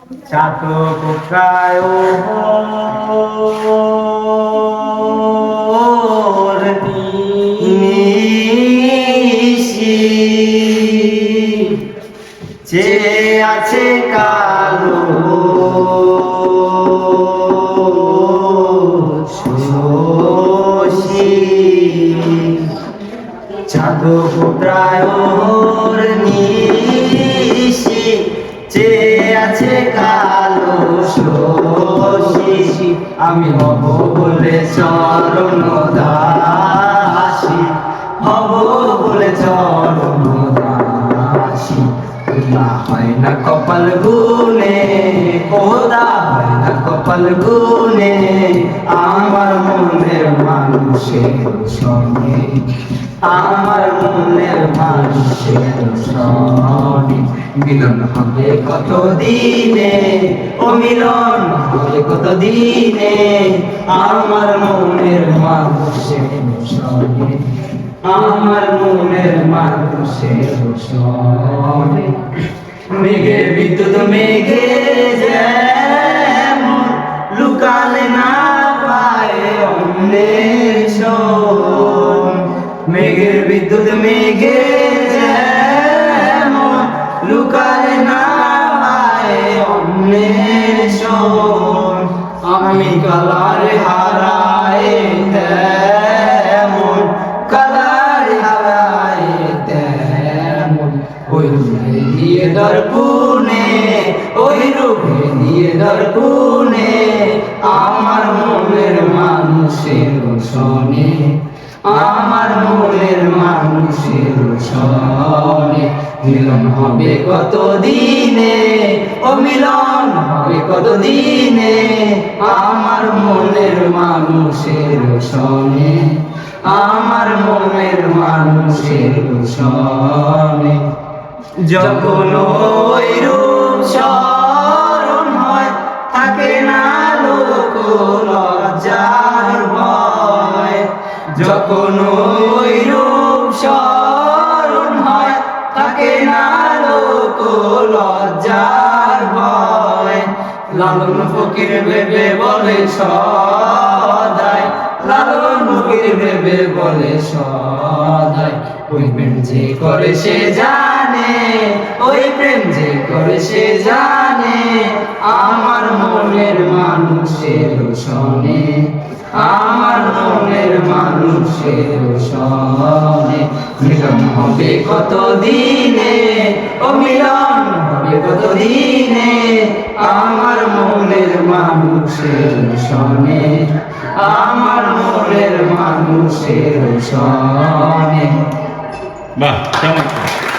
চাতক প্রায় নিশি যে আছে কালো শশী চাতক প্রায় নিশি যে আছে কালো শশী আমি হব বলে চরণ দাসী হব বলে চরণ দাসী খোদা হয় না কপাল গুনে খোদা হয় না কপাল গুনে আমার মনের মানুষের সঙ্গে আমার মনের মানুষের সঙ্গে মিলন হবে কত দিনে ও মিলন হবে কত দিনে আমার মনের মানুষের সঙ্গে আমার মনের মানুষের সঙ্গে মেঘে বিদ্যুৎ মেঘে যেমন লুকালে না পায় অন্যের শোন মেঘের বিদ্যুৎ মেঘে যেমন লুকালে না পায় অন্যের শোন আমি কালারে হারায় তেমন কালারে হারায় তেমন ওই রূপে দিয়ে দর্পণে ওই রূপে দিয়ে দর্পণে আমার মনের মানুষের শোনে আমার মনের মানুষের সনে মিলন হবে কত দিনে ও মিলন হবে কত দিনে আমার মনের মানুষের সনে আমার মনের মানুষের সনে যখন ওই রূপ স্মরণ হয় থাকে না লোক লজ্জার ভয় যখন ওই রূপ স্মরণ হয় থাকে না লোক লজ্জার ভয় লালন ফকির ভেবে বলে সদাই লালন ফকির ভেবে বলে সদাই ওই প্রেম যে করে সে জানে ওই প্রেম যে করে সে জানে আমার মনের মানুষের সনে আমার মনের মানুষের সনে মিলন হবে কত দিনে ও মিলন হবে কত দিনে আমার মনের মানুষের সনে আমার মনের মানুষের সনে বাহ, চমৎকার।